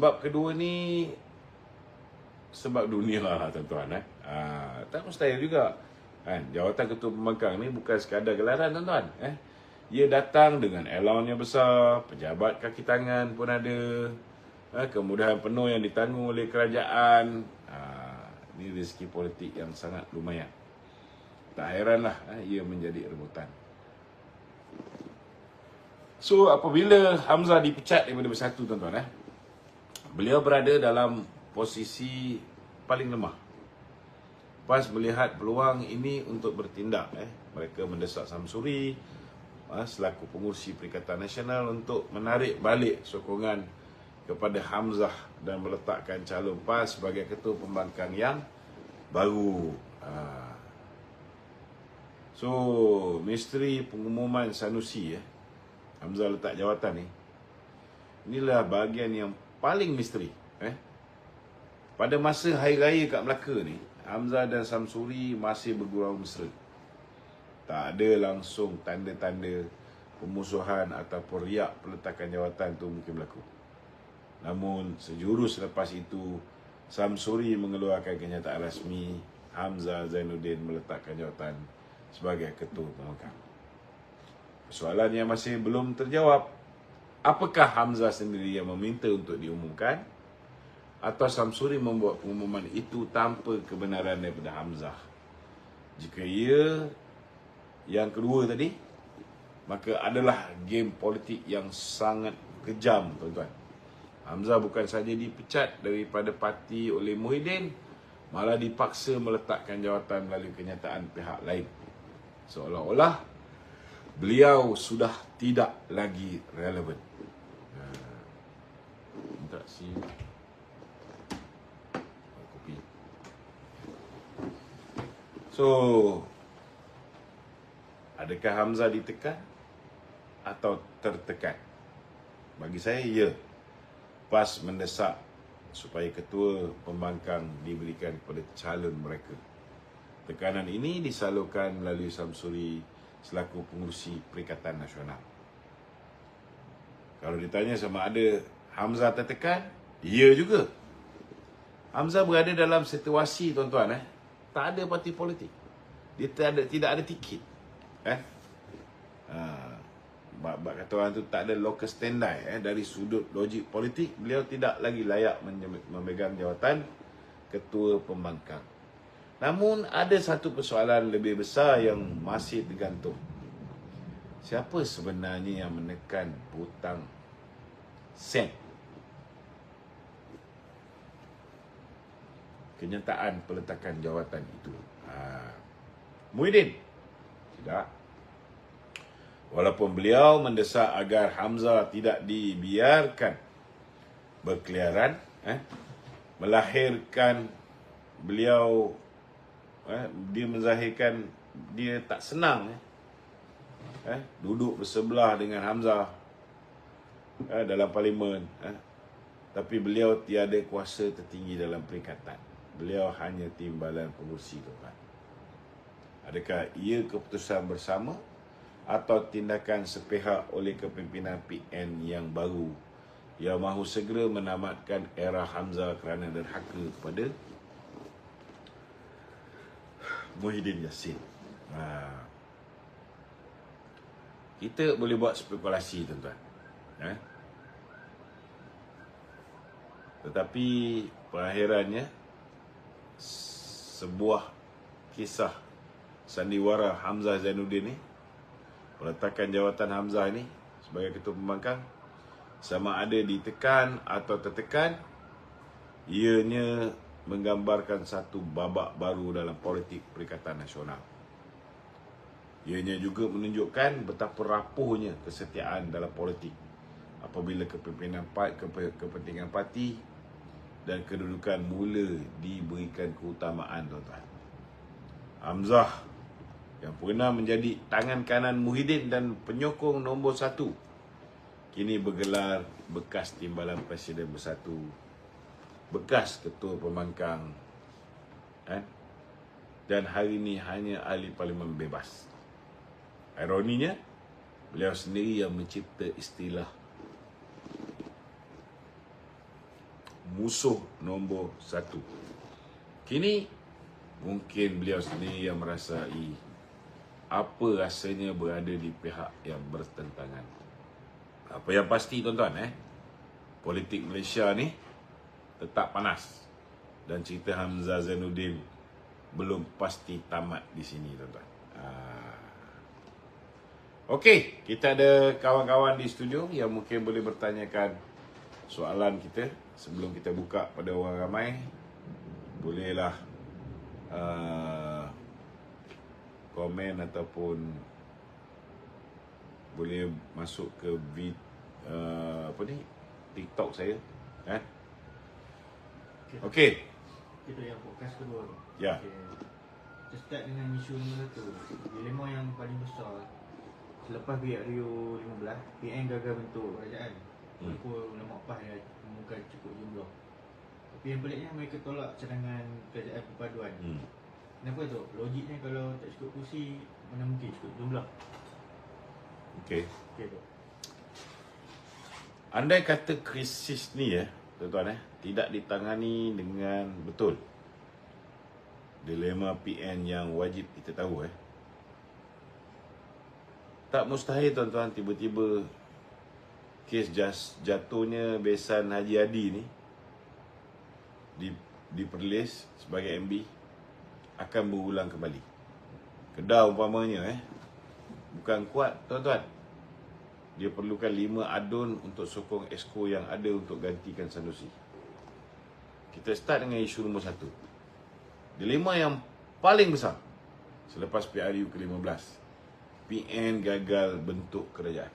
Sebab kedua ni sebab dunia lah tuan-tuan. Tak mustahil juga kan. Jawatan ketua pembangkang ni bukan sekadar gelaran tuan-tuan. Ia datang dengan allowance yang besar, pejabat kaki tangan pun ada, kemudahan penuh yang ditanggung oleh kerajaan. Ini rezeki politik yang sangat lumayan. Tak heranlah ia menjadi rebutan. So apabila Hamzah dipecat daripada Bersatu tuan-tuan, beliau berada dalam posisi paling lemah. PAS melihat peluang ini untuk bertindak. Mereka mendesak Samsuri selaku pengurusi Perikatan Nasional untuk menarik balik sokongan kepada Hamzah dan meletakkan calon PAS sebagai ketua pembangkang yang baru. So, misteri pengumuman Sanusi Hamzah letak jawatan ni, inilah bahagian yang paling misteri. Pada masa Hari Raya kat Melaka ni, Hamzah dan Samsuri masih bergurau mesra. Tak ada langsung tanda-tanda pemusuhan ataupun riak peletakan jawatan tu mungkin berlaku. Namun sejurus selepas itu, Samsuri mengeluarkan kenyataan rasmi Hamzah Zainuddin meletakkan jawatan sebagai ketua pembangkang. Soalan yang masih belum terjawab, apakah Hamzah sendiri yang meminta untuk diumumkan atau Samsuri membuat pengumuman itu tanpa kebenaran daripada Hamzah? Jika ia yang kedua tadi, maka adalah game politik yang sangat kejam tuan-tuan. Hamzah bukan saja dipecat daripada parti oleh Muhyiddin, malah dipaksa meletakkan jawatan melalui kenyataan pihak lain. Seolah-olah beliau sudah tidak lagi relevan. Minta si kopi. So, adakah Hamzah ditekan atau tertekan? Bagi saya, ya. PAS mendesak supaya ketua pembangkang diberikan kepada calon mereka. Tekanan ini disalurkan melalui Samsuri selaku pengurusi Perikatan Nasional. Kalau ditanya sama ada Hamzah tertekan, ya juga. Hamzah berada dalam situasi tuan-tuan, tak ada parti politik. Dia tidak ada tiket. Bab kata orang tu tak ada locus standi. Dari sudut logik politik, beliau tidak lagi layak memegang jawatan ketua pembangkang. Namun ada satu persoalan lebih besar yang masih tergantung. Siapa sebenarnya yang menekan butang sen kenyataan peletakan jawatan itu? Muhyiddin? Tidak. Walaupun beliau mendesak agar Hamzah tidak dibiarkan berkeliaran, melahirkan beliau, dia menzahirkan dia tak senang duduk bersebelah dengan Hamzah dalam parlimen, tapi beliau tiada kuasa tertinggi dalam perikatan. Beliau hanya timbalan pengurusi tuan. Adakah ia keputusan bersama atau tindakan sepihak oleh kepimpinan PN yang baru yang mahu segera menamatkan era Hamzah kerana derhaka kepada Muhyiddin Yassin? Kita boleh buat spekulasi tuan-tuan, tetapi perakhirannya sebuah kisah sandiwara Hamzah Zainuddin ni, peletakan jawatan Hamzah ini sebagai ketua pembangkang, sama ada ditekan atau tertekan, ianya menggambarkan satu babak baru dalam politik Perikatan Nasional. Ianya juga menunjukkan betapa rapuhnya kesetiaan dalam politik apabila kepentingan parti dan kedudukan mula diberikan keutamaan tuan-tuan. Hamzah yang pernah menjadi tangan kanan Muhyiddin dan penyokong nombor 1, kini bergelar bekas timbalan Presiden Bersatu, bekas ketua pembangkang, dan hari ini hanya ahli parlimen bebas. Ironinya, beliau sendiri yang mencipta istilah musuh nombor 1. Kini mungkin beliau sendiri yang merasai apa rasanya berada di pihak yang bertentangan. Apa yang pasti tuan-tuan, politik Malaysia ni tetap panas. Dan cerita Hamzah Zainuddin belum pasti tamat di sini tuan-tuan. Okey, kita ada kawan-kawan di studio yang mungkin boleh bertanyakan soalan kita sebelum kita buka pada orang ramai. Bolehlah komen ataupun boleh masuk ke TikTok saya, Okey. Kita yang podcast kedua tu. Ya. Okay. Kita start dengan isu nombor 1. Dilema yang paling besar selepas BRU 15, PN gagal bentuk kerajaan. Walaupun ulama PAS dia umumkan cukup jumlah. Tapi yang peliknya mereka tolak cadangan kerajaan perpaduan. Kenapa tu? Logiknya kalau tak cukup kursi, mana mungkin cukup jumlah. Okey. Okey tu. Andai kata krisis ni tuan-tuan tidak ditangani dengan betul, dilema PN yang wajib kita tahu tak mustahil tuan-tuan tiba-tiba kes jatuhnya besan Haji Hadi ni diperlis sebagai MB akan berulang kembali. Kedah umpamanya bukan kuat tuan-tuan, dia perlukan 5 adun untuk sokong Exco yang ada untuk gantikan Sanusi. Kita start dengan isu nombor 1. Dilema yang paling besar selepas PRU ke-15. PN gagal bentuk kerajaan.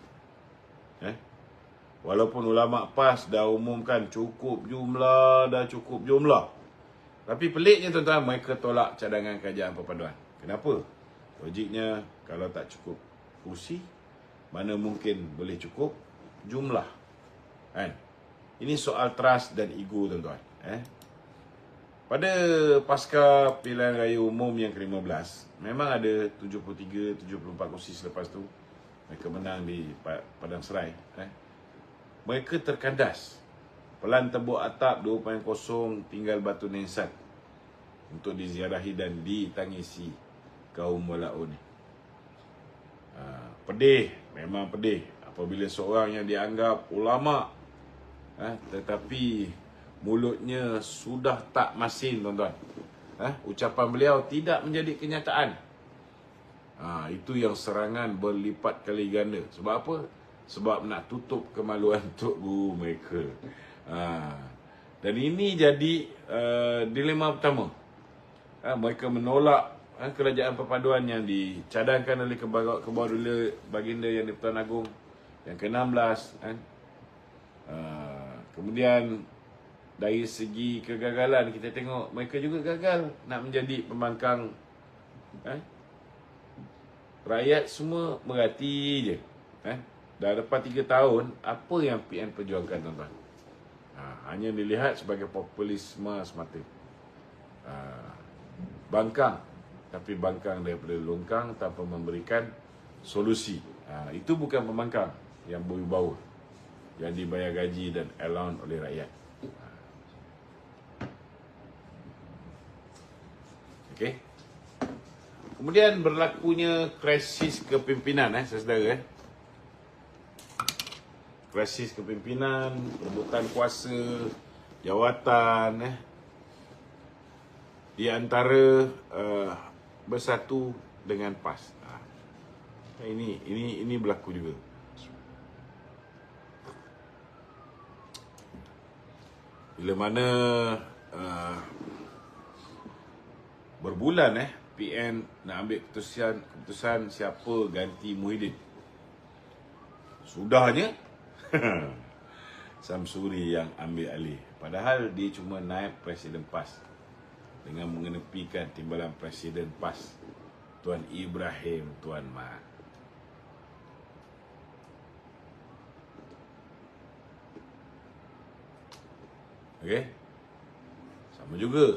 Walaupun ulama PAS dah umumkan cukup jumlah, tapi peliknya tuan-tuan, mereka tolak cadangan kerajaan perpaduan. Kenapa? Logiknya kalau tak cukup kursi, mana mungkin boleh cukup jumlah. Ini soal trust dan ego tuan-tuan. Pada pasca pilihan raya umum yang ke-15, memang ada 73-74 kursi selepas tu. Mereka menang di Padang Serai. Mereka terkandas. Pelan Tebuk Atap 2.0 tinggal Batu Nisan untuk diziarahi dan ditangisi kaum Walao ni. Pedih, memang pedih apabila seorang yang dianggap ulama tetapi mulutnya sudah tak masin tuan-tuan. Ucapan beliau tidak menjadi kenyataan. Itu yang serangan berlipat kali ganda. Sebab apa? Sebab nak tutup kemaluan Tok Guru mereka. Dan ini jadi dilema pertama. Mereka menolak kerajaan perpaduan yang dicadangkan oleh Kebawardula Baginda Yang di-Pertuan Agong yang ke-16. Kemudian dari segi kegagalan, kita tengok mereka juga gagal nak menjadi pembangkang. Rakyat semua merhati je. Dah lepas 3 tahun, apa yang PN perjuangkan tuan-tuan? Hanya dilihat sebagai populisme semata. Bangkang, tapi bangkang daripada longkang tanpa memberikan solusi. Itu bukan pembangkang yang berwibawa, yang dibayar gaji dan allowance oleh rakyat. Okey. Kemudian berlakunya krisis kepimpinan, saudara. Krisis kepimpinan, perebutan kuasa, jawatan, di antara Bersatu dengan PAS. Ini berlaku juga. Bila mana berbulan PN nak ambil keputusan siapa ganti Muhyiddin. Sudahnya Samsuri yang ambil alih. Padahal dia cuma naib Presiden PAS dengan mengenepikan timbalan Presiden PAS Tuan Ibrahim Tuan Mat. Okey. Sama juga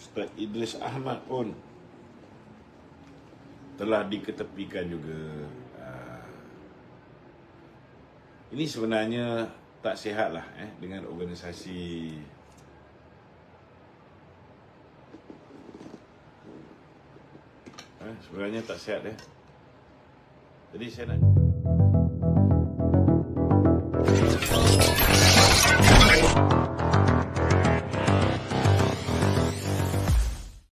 Ustaz Idris Ahmad pun telah diketepikan juga. Ini sebenarnya tak sihat lah dengan organisasi sebenarnya tak sihat Jadi saya nak